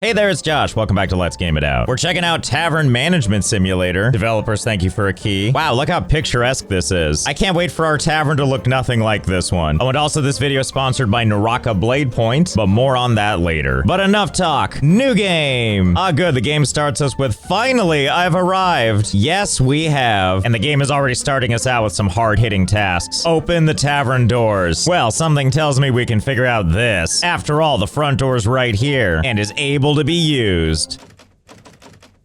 Hey there, it's Josh. Welcome back to Let's Game It Out. We're checking out Tavern Management Simulator. Developers, thank you for a key. Wow, look how picturesque this is. I can't wait for our tavern to look nothing like this one. Oh, and also this video is sponsored by Naraka Blade Point, but more on that later. But enough talk. New game. Ah, good. The game starts us with, finally, I've arrived. Yes, we have. And the game is already starting us out with some hard-hitting tasks. Open the tavern doors. Well, something tells me we can figure out this. After all, the front door's right here and is able to be used.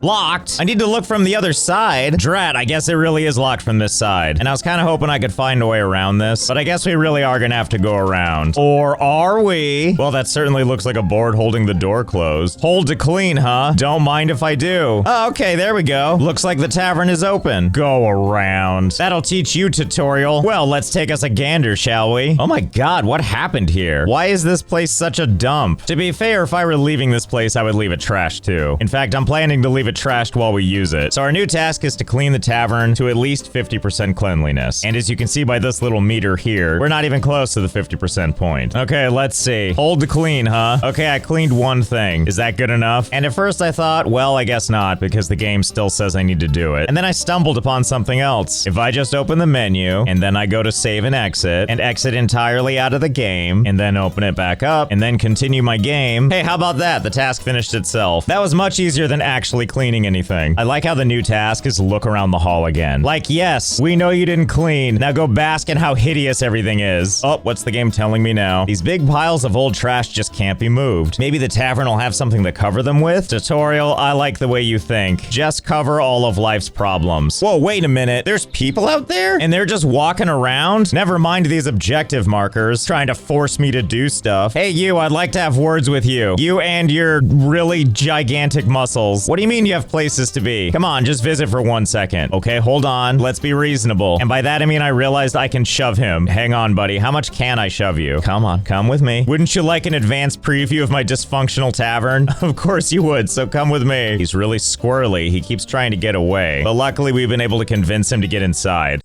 Locked. I need to look from the other side. Drat, I guess it really is locked from this side. And I was kind of hoping I could find a way around this, but I guess we really are gonna have to go around. Or are we? Well, that certainly looks like a board holding the door closed. Hold to clean, huh? Don't mind if I do. Oh, okay, there we go. Looks like the tavern is open. Go around. That'll teach you, tutorial. Well, let's take us a gander, shall we? Oh my god, what happened here? Why is this place such a dump? To be fair, if I were leaving this place, I would leave it trashed too. In fact, I'm planning to leave it trashed while we use it. So our new task is to clean the tavern to at least 50% cleanliness. And as you can see by this little meter here, we're not even close to the 50% point. Okay, let's see. Hold to clean, huh? Okay, I cleaned one thing. Is that good enough? And at first I thought, well, I guess not, because the game still says I need to do it. And then I stumbled upon something else. If I just open the menu, and then I go to save and exit entirely out of the game, and then open it back up, and then continue my game. Hey, how about that? The task finished itself. That was much easier than actually cleaning anything. I like how the new task is look around the hall again. Like, yes, we know you didn't clean. Now go bask in how hideous everything is. Oh, what's the game telling me now? These big piles of old trash just can't be moved. Maybe the tavern will have something to cover them with? Tutorial, I like the way you think. Just cover all of life's problems. Whoa, wait a minute. There's people out there? And they're just walking around? Never mind these objective markers trying to force me to do stuff. Hey, you, I'd like to have words with you. You and your really gigantic muscles. What do you mean you have places to be? Come on, just visit for 1 second. Okay, hold on. Let's be reasonable. And by that, I mean I realized I can shove him. Hang on, buddy. How much can I shove you? Come on, come with me. Wouldn't you like an advanced preview of my dysfunctional tavern? Of course you would, so come with me. He's really squirrely. He keeps trying to get away. But luckily, we've been able to convince him to get inside.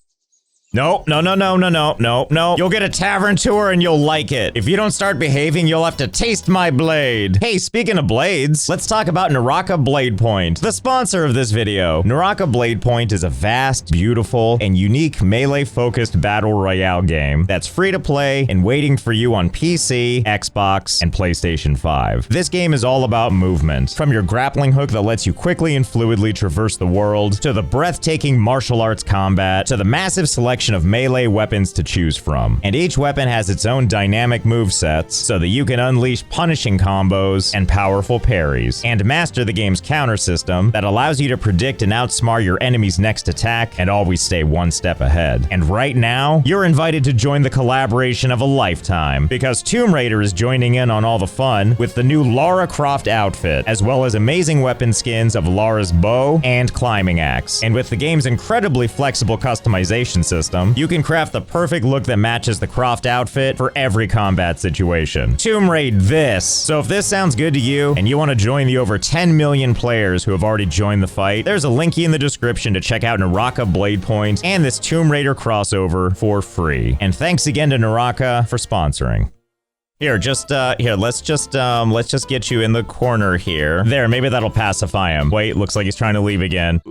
No. You'll get a tavern tour and you'll like it. If you don't start behaving, you'll have to taste my blade. Hey, speaking of blades, let's talk about Naraka Blade Point, the sponsor of this video. Naraka Blade Point is a vast, beautiful, and unique melee-focused battle royale game that's free to play and waiting for you on PC, Xbox, and PlayStation 5. This game is all about movement. From your grappling hook that lets you quickly and fluidly traverse the world, to the breathtaking martial arts combat, to the massive selection of melee weapons to choose from. And each weapon has its own dynamic movesets so that you can unleash punishing combos and powerful parries, and master the game's counter system that allows you to predict and outsmart your enemy's next attack and always stay one step ahead. And right now, you're invited to join the collaboration of a lifetime, because Tomb Raider is joining in on all the fun with the new Lara Croft outfit, as well as amazing weapon skins of Lara's bow and climbing axe. And with the game's incredibly flexible customization system, you can craft the perfect look that matches the Croft outfit for every combat situation. Tomb Raid this. So if this sounds good to you, and you want to join the over 10 million players who have already joined the fight, there's a linky in the description to check out Naraka Blade Point and this Tomb Raider crossover for free. And thanks again to Naraka for sponsoring. Here, let's just get you in the corner here. There, maybe that'll pacify him. Wait, looks like he's trying to leave again.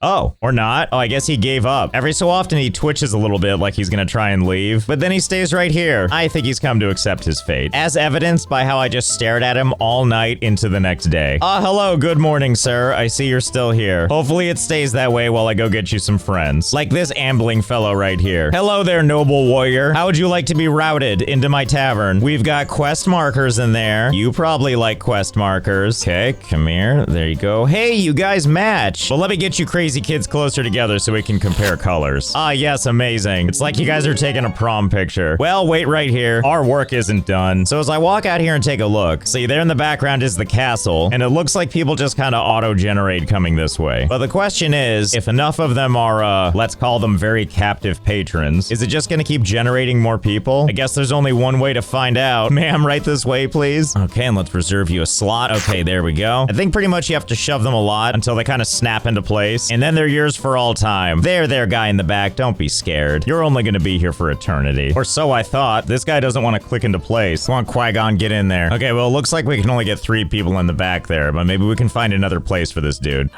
Oh, or not. Oh, I guess he gave up. Every so often he twitches a little bit like he's gonna try and leave, but then he stays right here. I think he's come to accept his fate, as evidenced by how I just stared at him all night into the next day. Hello, good morning, sir. I see you're still here. Hopefully it stays that way while I go get you some friends. Like this ambling fellow right here. Hello there, noble warrior. How would you like to be routed into my tavern? We've got quest markers in there. You probably like quest markers. Okay, come here. There you go. Hey, you guys match. Well, let me get you crazy kids closer together so we can compare colors. Ah, yes, amazing. It's like you guys are taking a prom picture. Well, wait right here. Our work isn't done. So as I walk out here and take a look, see there in the background is the castle, and it looks like people just kind of auto-generate coming this way. But the question is, if enough of them are, let's call them very captive patrons, is it just gonna keep generating more people? I guess there's only one way to find out. Ma'am, right this way, please. Okay, and let's reserve you a slot. Okay, there we go. I think pretty much you have to shove them a lot until they kind of snap into place. and then they're yours for all time. There, guy in the back, don't be scared. You're only gonna be here for eternity. Or so I thought. This guy doesn't want to click into place. Come on, Qui-Gon, get in there. Okay, well, it looks like we can only get 3 people in the back there, but maybe we can find another place for this dude.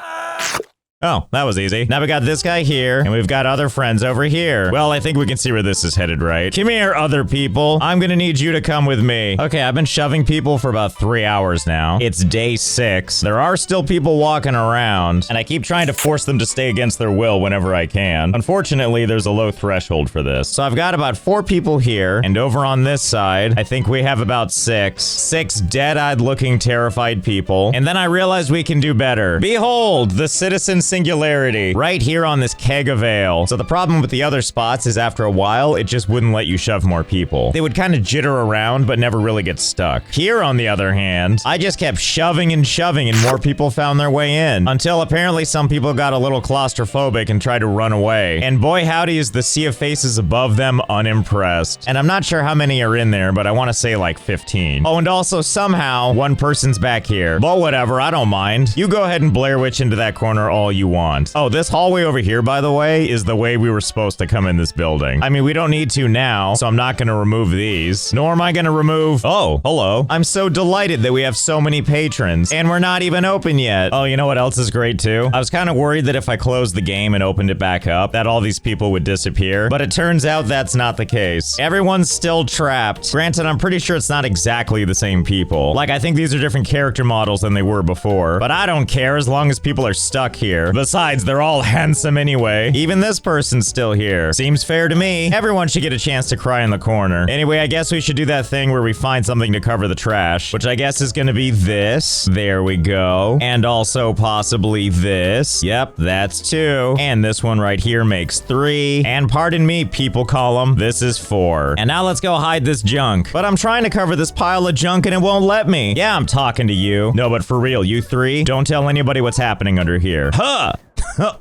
Oh, that was easy. Now we got this guy here, and we've got other friends over here. Well, I think we can see where this is headed, right? Come here, other people. I'm gonna need you to come with me. Okay, I've been shoving people for about 3 hours now. It's day 6. There are still people walking around, and I keep trying to force them to stay against their will whenever I can. Unfortunately, there's a low threshold for this. So I've got about 4 people here, and over on this side, I think we have about 6. 6 dead-eyed looking terrified people. And then I realized we can do better. Behold, the citizen singularity right here on this keg of ale. So the problem with the other spots is after a while, it just wouldn't let you shove more people. They would kind of jitter around, but never really get stuck. Here, on the other hand, I just kept shoving and shoving and more people found their way in until apparently some people got a little claustrophobic and tried to run away. And boy howdy is the sea of faces above them unimpressed. And I'm not sure how many are in there, but I want to say like 15. Oh, and also somehow one person's back here. But whatever, I don't mind. You go ahead and Blair Witch into that corner all you want. Oh, this hallway over here, by the way, is the way we were supposed to come in this building. I mean, we don't need to now, so I'm not going to remove these. Nor am I going to remove... Oh, hello. I'm so delighted that we have so many patrons, and we're not even open yet. Oh, you know what else is great too? I was kind of worried that if I closed the game and opened it back up, that all these people would disappear, but it turns out that's not the case. Everyone's still trapped. Granted, I'm pretty sure it's not exactly the same people. Like, I think these are different character models than they were before, but I don't care as long as people are stuck here. Besides, they're all handsome anyway. Even this person's still here. Seems fair to me. Everyone should get a chance to cry in the corner. Anyway, I guess we should do that thing where we find something to cover the trash, which I guess is gonna be this. There we go. And also possibly this. Yep, that's 2. And this one right here makes 3. And pardon me, people column, this is 4. And now let's go hide this junk. But I'm trying to cover this pile of junk and it won't let me. Yeah, I'm talking to you. No, but for real, you 3, don't tell anybody what's happening under here. Huh!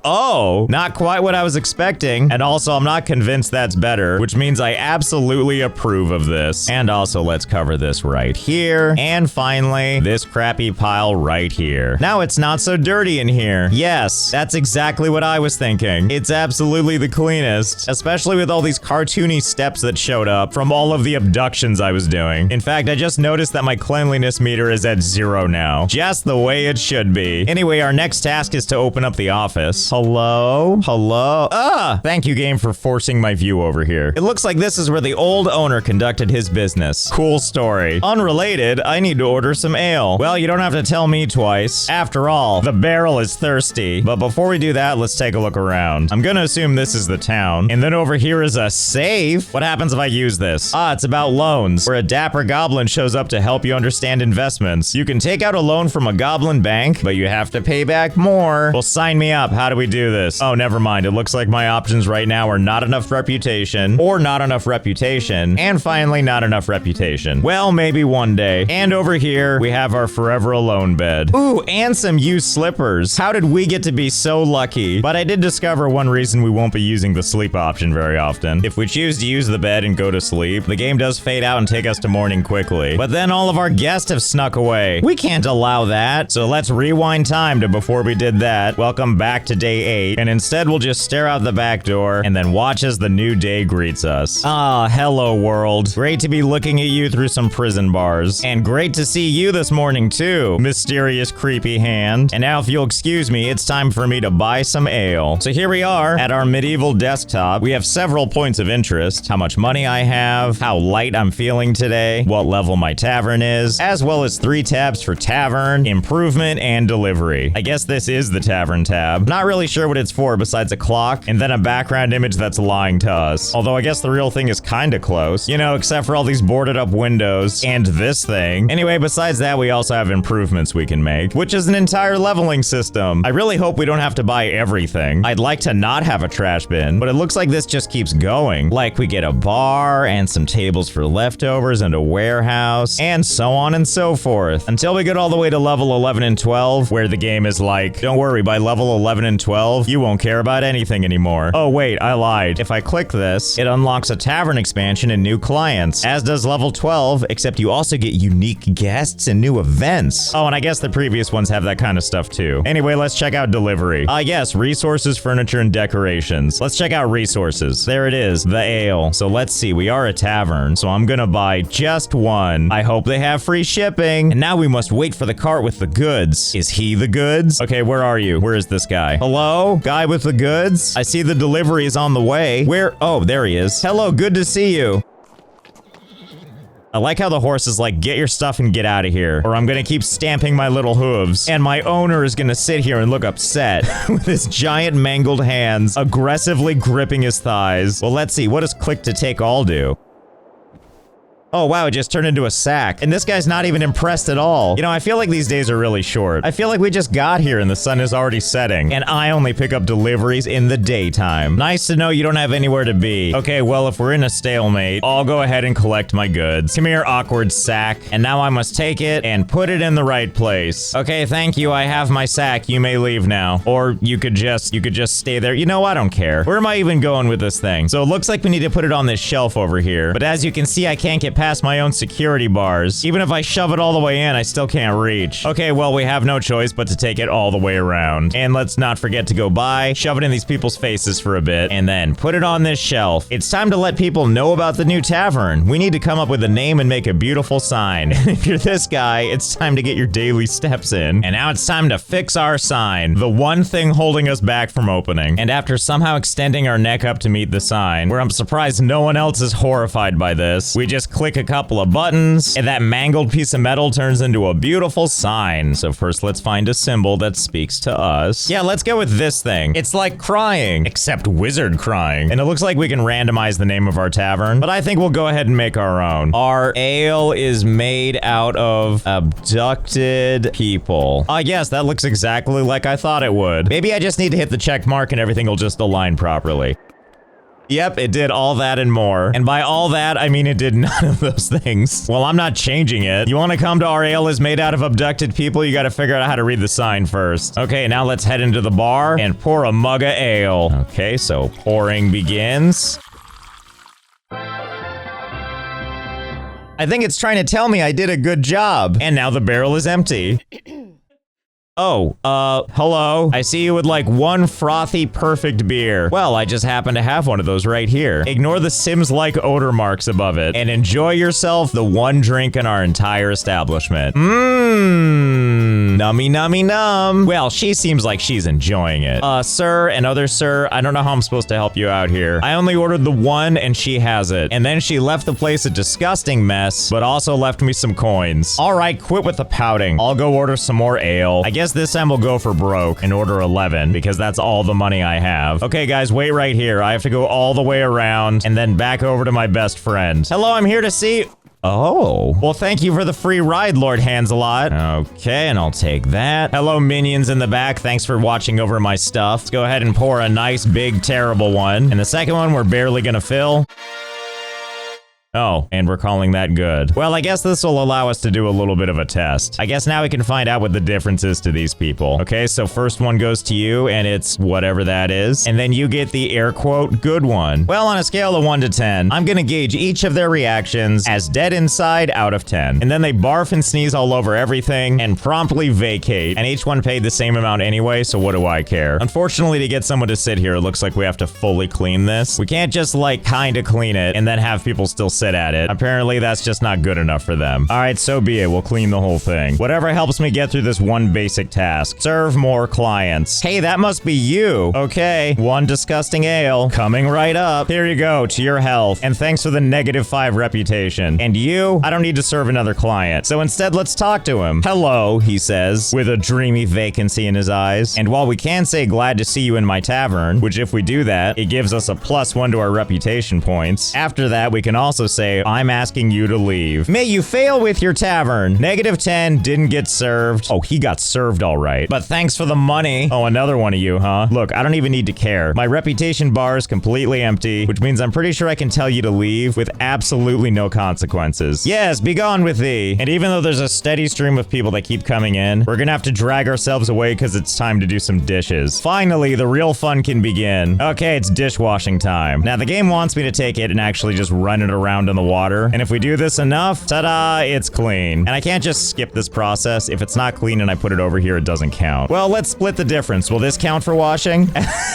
Oh, not quite what I was expecting. And also, I'm not convinced that's better, which means I absolutely approve of this. And also, let's cover this right here. And finally, this crappy pile right here. Now it's not so dirty in here. Yes, that's exactly what I was thinking. It's absolutely the cleanest, especially with all these cartoony steps that showed up from all of the abductions I was doing. In fact, I just noticed that my cleanliness meter is at 0 now. Just the way it should be. Anyway, our next task is to open up the office. Hello? Hello? Ah! Thank you, game, for forcing my view over here. It looks like this is where the old owner conducted his business. Cool story. Unrelated, I need to order some ale. Well, you don't have to tell me twice. After all, the barrel is thirsty. But before we do that, let's take a look around. I'm gonna assume this is the town. And then over here is a safe. What happens if I use this? Ah, it's about loans, where a dapper goblin shows up to help you understand investments. You can take out a loan from a goblin bank, but you have to pay back more. Well, sign me up. How do we do this? Oh, never mind. It looks like my options right now are not enough reputation, or not enough reputation, and finally not enough reputation. Well, maybe one day. And over here, we have our forever alone bed. Ooh, and some used slippers. How did we get to be so lucky? But I did discover one reason we won't be using the sleep option very often. If we choose to use the bed and go to sleep, the game does fade out and take us to morning quickly. But then all of our guests have snuck away. We can't allow that. So let's rewind time to before we did that. Welcome back to day 8, and instead we'll just stare out the back door and then watch as the new day greets us. Ah, hello world. Great to be looking at you through some prison bars. And great to see you this morning too, mysterious creepy hand. And now if you'll excuse me, it's time for me to buy some ale. So here we are at our medieval desktop. We have several points of interest: how much money I have, how light I'm feeling today, what level my tavern is, as well as 3 tabs for tavern, improvement, and delivery. I guess this is the tavern tab. Not really sure what it's for besides a clock and then a background image that's lying to us. Although I guess the real thing is kinda close, you know, except for all these boarded up windows and this thing. Anyway, besides that, we also have improvements we can make, which is an entire leveling system. I really hope we don't have to buy everything. I'd like to not have a trash bin, but it looks like this just keeps going. Like we get a bar and some tables for leftovers and a warehouse and so on and so forth until we get all the way to level 11 and 12, where the game is like, don't worry, by level 11 11, and 12, you won't care about anything anymore. Oh wait, I lied. If I click this, it unlocks a tavern expansion and new clients, as does level 12, except you also get unique guests and new events. Oh, and I guess the previous ones have that kind of stuff too. Anyway, let's check out delivery. Yes, resources, furniture, and decorations. Let's check out resources. There it is, the ale. So let's see, we are a tavern, so I'm gonna buy just one. I hope they have free shipping. And now we must wait for the cart with the goods. Is he the goods? Okay, where are you? Where is this guy? Hello? Guy with the goods? I see the delivery is on the way. Where? Oh, there he is. Hello, good to see you. I like how the horse is like, get your stuff and get out of here, or I'm gonna keep stamping my little hooves. And my owner is gonna sit here and look upset with his giant mangled hands aggressively gripping his thighs. Well, let's see. What does click to take all do? Oh wow, it just turned into a sack. And this guy's not even impressed at all. You know, I feel like these days are really short. I feel like we just got here and the sun is already setting. And I only pick up deliveries in the daytime. Nice to know you don't have anywhere to be. Okay, well, if we're in a stalemate, I'll go ahead and collect my goods. Come here, awkward sack. And now I must take it and put it in the right place. Okay, thank you. I have my sack. You may leave now. Or you could just stay there. You know, I don't care. Where am I even going with this thing? So it looks like we need to put it on this shelf over here. But as you can see, I can't get past my own security bars. Even if I shove it all the way in, I still can't reach. Okay, well, we have no choice but to take it all the way around. And let's not forget to go by, shove it in these people's faces for a bit, and then put it on this shelf. It's time to let people know about the new tavern. We need to come up with a name and make a beautiful sign. If you're this guy, it's time to get your daily steps in. And now it's time to fix our sign, the one thing holding us back from opening. And after somehow extending our neck up to meet the sign, where I'm surprised no one else is horrified by this, we just click a couple of buttons, and that mangled piece of metal turns into a beautiful sign. So first, let's find a symbol that speaks to us. Yeah, let's go with this thing. It's like crying, except wizard crying. And it looks like we can randomize the name of our tavern, but I think we'll go ahead and make our own. Our ale is made out of abducted people. Yes, that looks exactly like I thought it would. Maybe I just need to hit the check mark and everything will just align properly. Yep, it did all that and more. And by all that, I mean it did none of those things. Well, I'm not changing it. You want to come to our ale is made out of abducted people? You got to figure out how to read the sign first. Okay, now let's head into the bar and pour a mug of ale. Okay, so pouring begins. I think it's trying to tell me I did a good job. And now the barrel is empty. Oh, hello. I see you would like one frothy, perfect beer. Well, I just happen to have one of those right here. Ignore the Sims-like odor marks above it and enjoy yourself the one drink in our entire establishment. Mmm, nummy, nummy, num. Well, she seems like she's enjoying it. Sir and other sir, I don't know how I'm supposed to help you out here. I only ordered the one and she has it. And then she left the place a disgusting mess, but also left me some coins. All right, quit with the pouting. I'll go order some more ale. I guess this time we'll go for broke and order 11 because that's all the money I have. Okay, guys, wait right here. I have to go all the way around and then back over to my best friend. Hello, I'm here to see... Oh. Well, thank you for the free ride, Lord Hands-a-Lot. Okay, and I'll take that. Hello, minions in the back. Thanks for watching over my stuff. Let's go ahead and pour a nice, big, terrible one. And the second one we're barely gonna fill. Oh, and we're calling that good. Well, I guess this will allow us to do a little bit of a test. I guess now we can find out what the difference is to these people. Okay, so first one goes to you, and it's whatever that is. And then you get the air quote good one. Well, on a scale of 1 to 10, I'm gonna gauge each of their reactions as dead inside out of 10. And then they barf and sneeze all over everything and promptly vacate. And each one paid the same amount anyway, so what do I care? Unfortunately, to get someone to sit here, it looks like we have to fully clean this. We can't just like kinda clean it and then have people still sit at it. Apparently, that's just not good enough for them. All right, so be it. We'll clean the whole thing. Whatever helps me get through this one basic task. Serve more clients. Hey, that must be you. Okay, one disgusting ale coming right up. Here you go, to your health. And thanks for the -5 reputation. And you, I don't need to serve another client. So instead, let's talk to him. Hello, he says, with a dreamy vacancy in his eyes. And while we can say glad to see you in my tavern, which if we do that, it gives us a +1 to our reputation points. After that, we can also also say, I'm asking you to leave. May you fail with your tavern. -10 didn't get served. Oh, he got served all right. But thanks for the money. Oh, another one of you, huh? Look, I don't even need to care. My reputation bar is completely empty, which means I'm pretty sure I can tell you to leave with absolutely no consequences. Yes, be gone with thee. And even though there's a steady stream of people that keep coming in, we're gonna have to drag ourselves away because it's time to do some dishes. Finally, the real fun can begin. Okay, it's dishwashing time. Now, the game wants me to take it and actually just run it around in the water. And if we do this enough, ta-da, it's clean. And I can't just skip this process. If it's not clean and I put it over here, it doesn't count. Well, let's split the difference. Will this count for washing?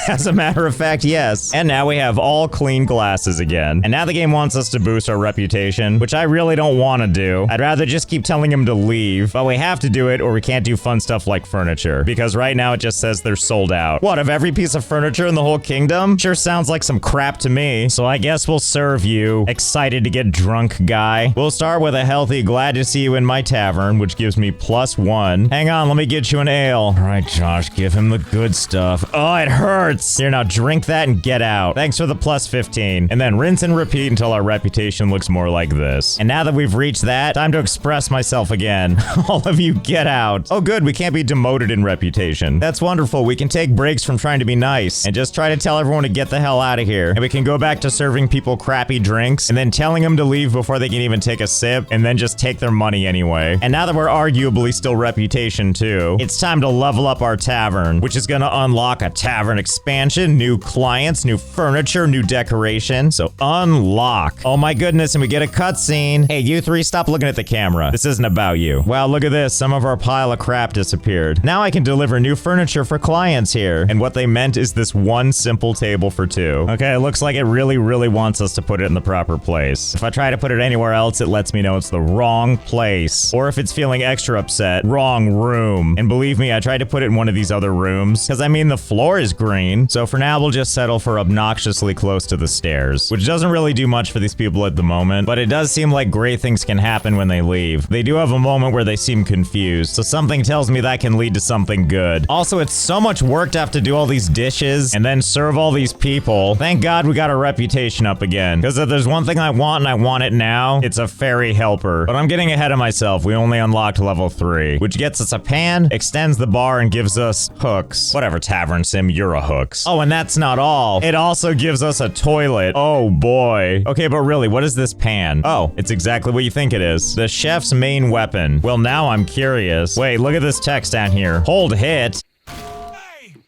As a matter of fact, yes. And now we have all clean glasses again. And now the game wants us to boost our reputation, which I really don't want to do. I'd rather just keep telling him to leave, but we have to do it or we can't do fun stuff like furniture, because right now it just says they're sold out. What, of every piece of furniture in the whole kingdom? Sure sounds like some crap to me. So I guess we'll serve you, excited to get drunk guy. We'll start with a healthy glad to see you in my tavern, which gives me +1. Hang on, let me get you an ale. All right, Josh, give him the good stuff. Oh, it hurts. Here, now drink that and get out. Thanks for the +15. And then rinse and repeat until our reputation looks more like this. And now that we've reached that, time to express myself again. All of you get out. Oh, good, we can't be demoted in reputation. That's wonderful. We can take breaks from trying to be nice and just try to tell everyone to get the hell out of here. And we can go back to serving people crappy drinks and then telling them to leave before they can even take a sip and then just take their money anyway. And now that we're arguably still reputation too, it's time to level up our tavern, which is gonna unlock a tavern expansion, new clients, new furniture, new decoration. So unlock. Oh my goodness, and we get a cutscene. Hey, you three, stop looking at the camera. This isn't about you. Wow, look at this. Some of our pile of crap disappeared. Now I can deliver new furniture for clients here. And what they meant is this one simple table for two. Okay, it looks like it really wants us to put it in the proper place. If I try to put it anywhere else, it lets me know it's the wrong place. Or if it's feeling extra upset, wrong room. And believe me, I tried to put it in one of these other rooms, because I mean, the floor is green. So for now, we'll just settle for obnoxiously close to the stairs, which doesn't really do much for these people at the moment, but it does seem like great things can happen when they leave. They do have a moment where they seem confused, so something tells me that can lead to something good. Also, it's so much work to have to do all these dishes and then serve all these people. Thank God we got our reputation up again, because if there's one thing I want and I want it now, it's a fairy helper. But I'm getting ahead of myself. We only unlocked level 3, which gets us a pan, extends the bar, and gives us hooks. Whatever, Tavern Sim, you're a hooks. Oh, and that's not all. It also gives us a toilet. Oh boy. Okay, but really, what is this pan? Oh, it's exactly what you think it is. The chef's main weapon. Well, now I'm curious. Wait, look at this text down here. Hold hit.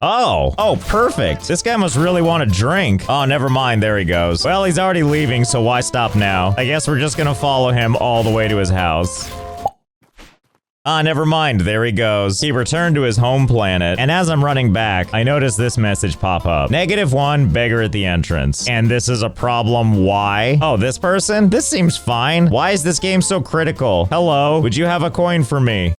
Oh, perfect. This guy must really want a drink. Oh, never mind. There he goes. Well, he's already leaving, so why stop now? I guess we're just gonna follow him all the way to his house. Ah, never mind. There he goes. He returned to his home planet. And as I'm running back, I notice this message pop up. -1, beggar at the entrance. And this is a problem. Why? Oh, this person? This seems fine. Why is this game so critical? Hello, would you have a coin for me?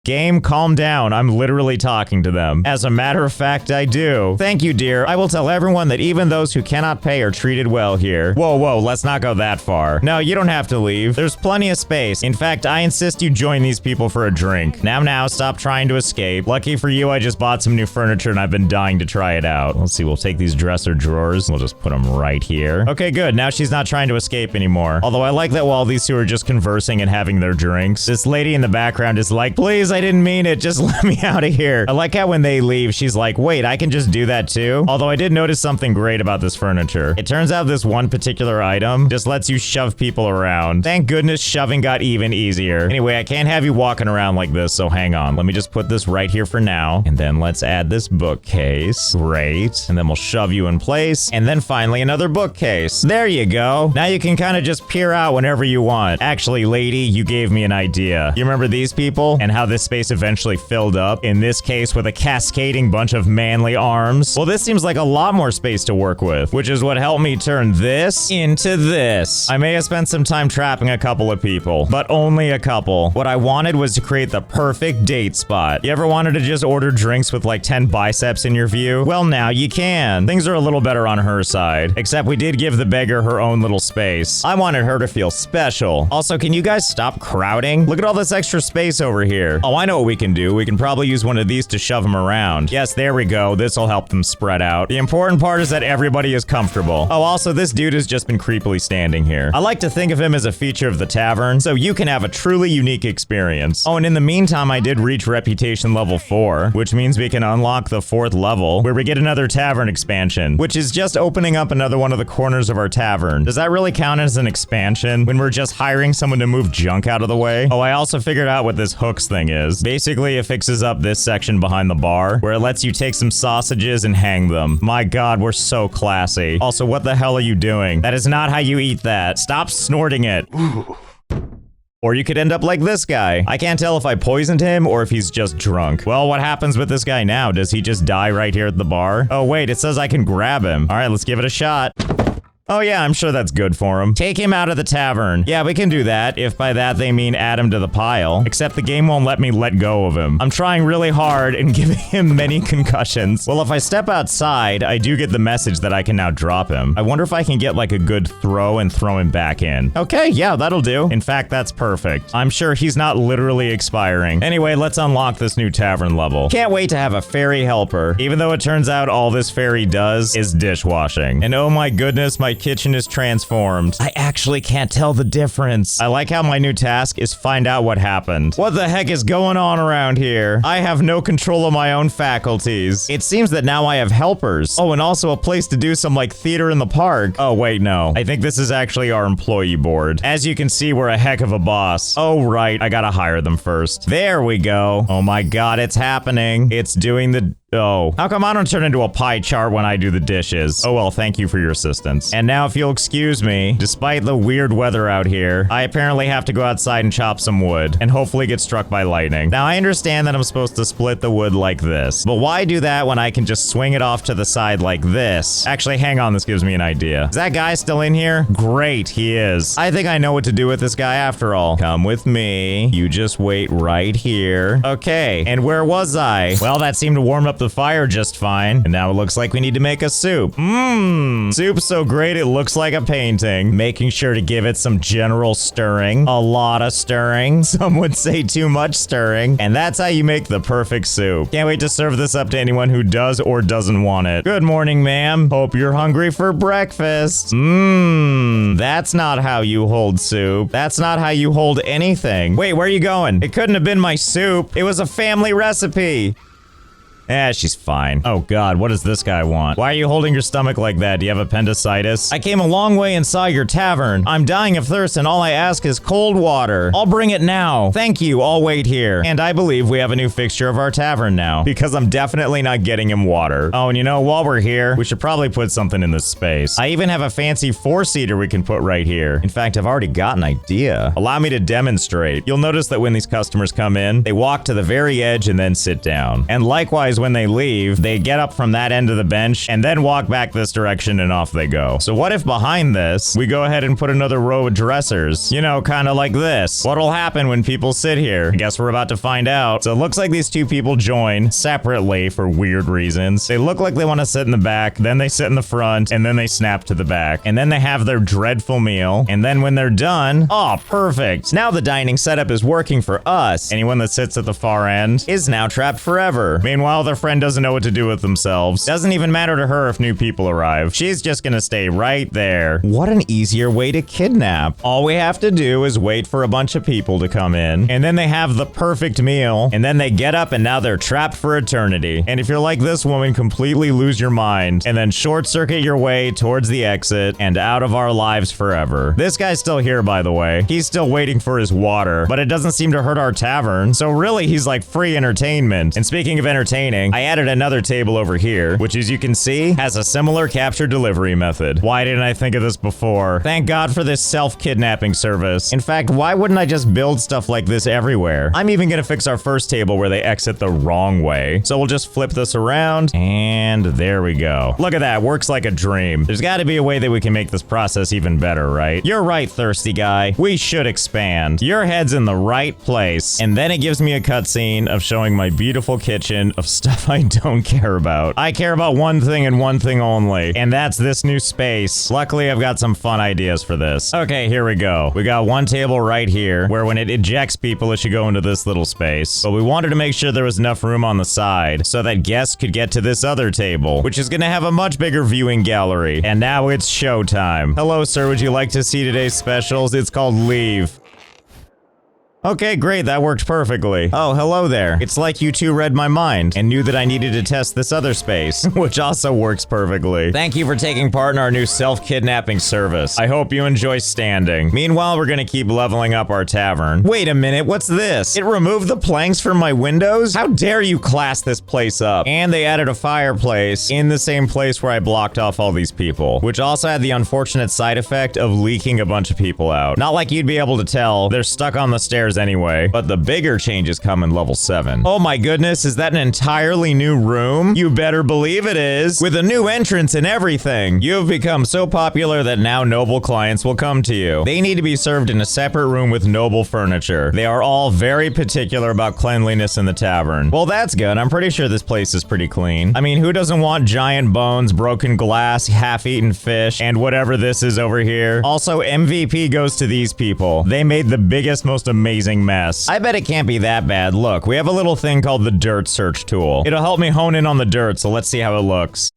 Game, calm down. I'm literally talking to them. As a matter of fact, I do. Thank you, dear. I will tell everyone that even those who cannot pay are treated well here. Whoa, let's not go that far. No, you don't have to leave. There's plenty of space. In fact, I insist you join these people for a drink. Now, stop trying to escape. Lucky for you, I just bought some new furniture and I've been dying to try it out. Let's see, we'll take these dresser drawers. We'll just put them right here. Okay, good. Now she's not trying to escape anymore. Although I like that while these two are just conversing and having their drinks, this lady in the background is like, please, I didn't mean it. Just let me out of here. I like how when they leave, she's like, wait, I can just do that too? Although I did notice something great about this furniture. It turns out this one particular item just lets you shove people around. Thank goodness shoving got even easier. Anyway, I can't have you walking around like this, so hang on. Let me just put this right here for now. And then let's add this bookcase. Great. And then we'll shove you in place. And then finally another bookcase. There you go. Now you can kind of just peer out whenever you want. Actually, lady, you gave me an idea. You remember these people and how this space eventually filled up, in this case with a cascading bunch of manly arms? Well, this seems like a lot more space to work with, which is what helped me turn this into this. I may have spent some time trapping a couple of people, but only a couple. What I wanted was to create the perfect date spot. You ever wanted to just order drinks with like 10 biceps in your view? Well, now you can. Things are a little better on her side, except we did give the beggar her own little space. I wanted her to feel special. Also, can you guys stop crowding? Look at all this extra space over here. Oh, Oh, I know what we can do. We can probably use one of these to shove them around. Yes, there we go. This will help them spread out. The important part is that everybody is comfortable. Oh, also, this dude has just been creepily standing here. I like to think of him as a feature of the tavern, so you can have a truly unique experience. Oh, and in the meantime, I did reach reputation level 4, which means we can unlock the 4th level, where we get another tavern expansion, which is just opening up another one of the corners of our tavern. Does that really count as an expansion when we're just hiring someone to move junk out of the way? Oh, I also figured out what this hooks thing is. Basically, it fixes up this section behind the bar, where it lets you take some sausages and hang them. My God, we're so classy. Also, what the hell are you doing? That is not how you eat that. Stop snorting it. Or you could end up like this guy. I can't tell if I poisoned him or if he's just drunk. Well, what happens with this guy now? Does he just die right here at the bar? Oh, wait, it says I can grab him. All right, let's give it a shot. Oh yeah, I'm sure that's good for him. Take him out of the tavern. Yeah, we can do that, if by that they mean add him to the pile. Except the game won't let me let go of him. I'm trying really hard and giving him many concussions. Well, if I step outside, I do get the message that I can now drop him. I wonder if I can get like a good throw and throw him back in. Okay, yeah, that'll do. In fact, that's perfect. I'm sure he's not literally expiring. Anyway, let's unlock this new tavern level. Can't wait to have a fairy helper, even though it turns out all this fairy does is dishwashing. And oh my goodness, my kitchen is transformed. I actually can't tell the difference. I like how my new task is find out what happened. What the heck is going on around here? I have no control of my own faculties. It seems that now I have helpers. Oh, and also a place to do some like theater in the park. Oh, wait, no. I think this is actually our employee board. As you can see, we're a heck of a boss. Oh, right. I gotta hire them first. There we go. Oh my God, it's happening. It's doing the... Oh, how come I don't turn into a pie chart when I do the dishes? Oh well, thank you for your assistance. And now if you'll excuse me, despite the weird weather out here, I apparently have to go outside and chop some wood and hopefully get struck by lightning. Now I understand that I'm supposed to split the wood like this, but why do that when I can just swing it off to the side like this? Actually, hang on, this gives me an idea. Is that guy still in here? Great, he is. I think I know what to do with this guy after all. Come with me. You just wait right here. Okay, and where was I? Well, that seemed to warm up the fire just fine. And now it looks like we need to make a soup. Soup's so great it looks like a painting. Making sure to give it some general stirring. A lot of stirring. Some would say too much stirring. And that's how you make the perfect soup. Can't wait to serve this up to anyone who does or doesn't want it. Good morning, ma'am. Hope you're hungry for breakfast. That's not how you hold soup. That's not how you hold anything. Wait, where are you going? It couldn't have been my soup. It was a family recipe. She's fine. Oh God, what does this guy want? Why are you holding your stomach like that? Do you have appendicitis? I came a long way and saw your tavern. I'm dying of thirst and all I ask is cold water. I'll bring it now. Thank you, I'll wait here. And I believe we have a new fixture of our tavern now, because I'm definitely not getting him water. Oh, and you know, while we're here, we should probably put something in this space. I even have a fancy 4-seater we can put right here. In fact, I've already got an idea. Allow me to demonstrate. You'll notice that when these customers come in, they walk to the very edge and then sit down. And likewise, when they leave, they get up from that end of the bench and then walk back this direction and off they go. So what if behind this, we go ahead and put another row of dressers? You know, kind of like this. What'll happen when people sit here? I guess we're about to find out. So it looks like these two people join separately for weird reasons. They look like they want to sit in the back, then they sit in the front, and then they snap to the back. And then they have their dreadful meal. And then when they're done, oh, perfect. Now the dining setup is working for us. Anyone that sits at the far end is now trapped forever. Meanwhile, their friend doesn't know what to do with themselves. Doesn't even matter to her if new people arrive. She's just gonna stay right there. What an easier way to kidnap. All we have to do is wait for a bunch of people to come in, and then they have the perfect meal, and then they get up and now they're trapped for eternity. And if you're like this woman, completely lose your mind, and then short circuit your way towards the exit and out of our lives forever. This guy's still here, by the way. He's still waiting for his water, but it doesn't seem to hurt our tavern, so really he's like free entertainment. And speaking of entertaining, I added another table over here, which as you can see, has a similar capture delivery method. Why didn't I think of this before? Thank God for this self-kidnapping service. In fact, why wouldn't I just build stuff like this everywhere? I'm even gonna fix our first table where they exit the wrong way. So we'll just flip this around, and there we go. Look at that, works like a dream. There's gotta be a way that we can make this process even better, right? You're right, thirsty guy. We should expand. Your head's in the right place. And then it gives me a cutscene of showing my beautiful kitchen of stuff I don't care about. I care about one thing and one thing only, and that's this new space. Luckily, I've got some fun ideas for this. Okay, here we go. We got one table right here, where when it ejects people, it should go into this little space. But we wanted to make sure there was enough room on the side, so that guests could get to this other table, which is gonna have a much bigger viewing gallery. And now it's showtime. Hello, sir, would you like to see today's specials? It's called Leave. Okay, great, that worked perfectly. Oh, hello there. It's like you two read my mind and knew that I needed to test this other space, which also works perfectly. Thank you for taking part in our new self-kidnapping service. I hope you enjoy standing. Meanwhile, we're gonna keep leveling up our tavern. Wait a minute, what's this? It removed the planks from my windows? How dare you class this place up? And they added a fireplace in the same place where I blocked off all these people, which also had the unfortunate side effect of leaking a bunch of people out. Not like you'd be able to tell, they're stuck on the stairs anyway, but the bigger changes come in level 7. Oh my goodness, is that an entirely new room? You better believe it is. With a new entrance and everything. You have become so popular that now noble clients will come to you. They need to be served in a separate room with noble furniture. They are all very particular about cleanliness in the tavern. Well, that's good. I'm pretty sure this place is pretty clean. I mean, who doesn't want giant bones, broken glass, half-eaten fish, and whatever this is over here? Also, MVP goes to these people. They made the biggest, most amazing mess. I bet it can't be that bad. Look, we have a little thing called the dirt search tool. It'll help me hone in on the dirt, so let's see how it looks.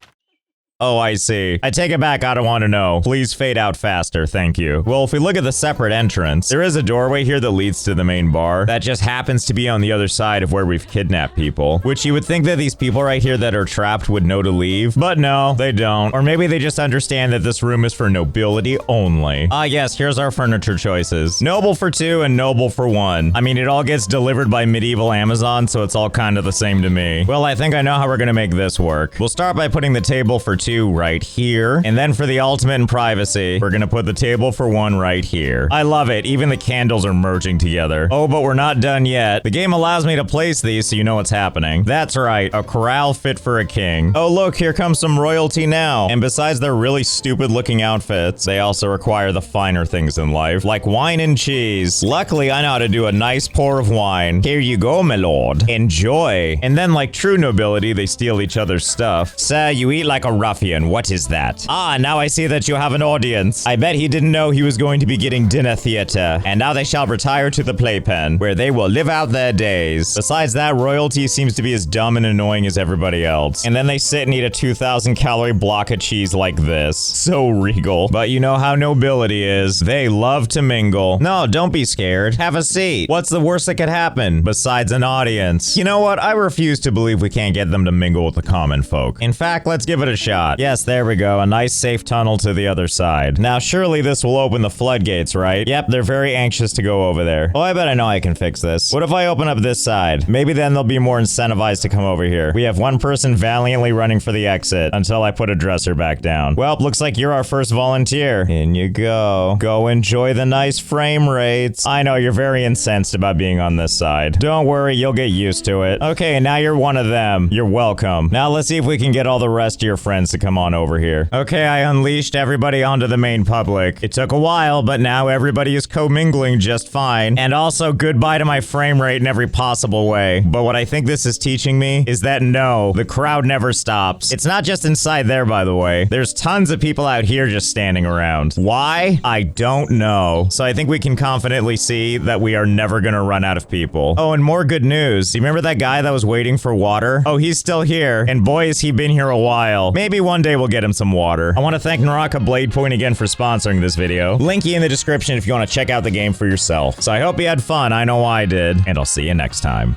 Oh, I see. I take it back, I don't want to know. Please fade out faster, thank you. Well, if we look at the separate entrance, there is a doorway here that leads to the main bar that just happens to be on the other side of where we've kidnapped people, which you would think that these people right here that are trapped would know to leave, but no, they don't. Or maybe they just understand that this room is for nobility only. Ah, yes, here's our furniture choices. Noble for 2 and noble for 1. I mean, it all gets delivered by medieval Amazon, so it's all kind of the same to me. Well, I think I know how we're gonna make this work. We'll start by putting the table for 2 right here. And then for the ultimate in privacy, we're gonna put the table for 1 right here. I love it. Even the candles are merging together. Oh, but we're not done yet. The game allows me to place these so you know what's happening. That's right, a corral fit for a king. Oh, look, here comes some royalty now. And besides their really stupid looking outfits, they also require the finer things in life, like wine and cheese. Luckily, I know how to do a nice pour of wine. Here you go, my lord. Enjoy. And then, like true nobility, they steal each other's stuff. Sir, you eat like a ruffian. What is that? Ah, now I see that you have an audience. I bet he didn't know he was going to be getting dinner theater. And now they shall retire to the playpen, where they will live out their days. Besides that, royalty seems to be as dumb and annoying as everybody else. And then they sit and eat a 2,000 calorie block of cheese like this. So regal. But you know how nobility is. They love to mingle. No, don't be scared. Have a seat. What's the worst that could happen besides an audience? You know what? I refuse to believe we can't get them to mingle with the common folk. In fact, let's give it a shot. Yes, there we go. A nice safe tunnel to the other side. Now, surely this will open the floodgates, right? Yep, they're very anxious to go over there. Oh, I bet I know I can fix this. What if I open up this side? Maybe then they'll be more incentivized to come over here. We have one person valiantly running for the exit until I put a dresser back down. Well, looks like you're our first volunteer. In you go. Go enjoy the nice frame rates. I know you're very incensed about being on this side. Don't worry, you'll get used to it. Okay, now you're one of them. You're welcome. Now let's see if we can get all the rest of your friends to come on over here. Okay, I unleashed everybody onto the main public. It took a while, but now everybody is commingling just fine. And also, goodbye to my frame rate in every possible way. But what I think this is teaching me is that no, the crowd never stops. It's not just inside there, by the way. There's tons of people out here just standing around. Why? I don't know. So I think we can confidently see that we are never gonna run out of people. Oh, and more good news. You remember that guy that was waiting for water? Oh, he's still here. And boy, has he been here a while. Maybe one day we'll get him some water. I want to thank Naraka Blade Point again for sponsoring this video. Linky in the description if you want to check out the game for yourself. So I hope you had fun. I know I did. And I'll see you next time.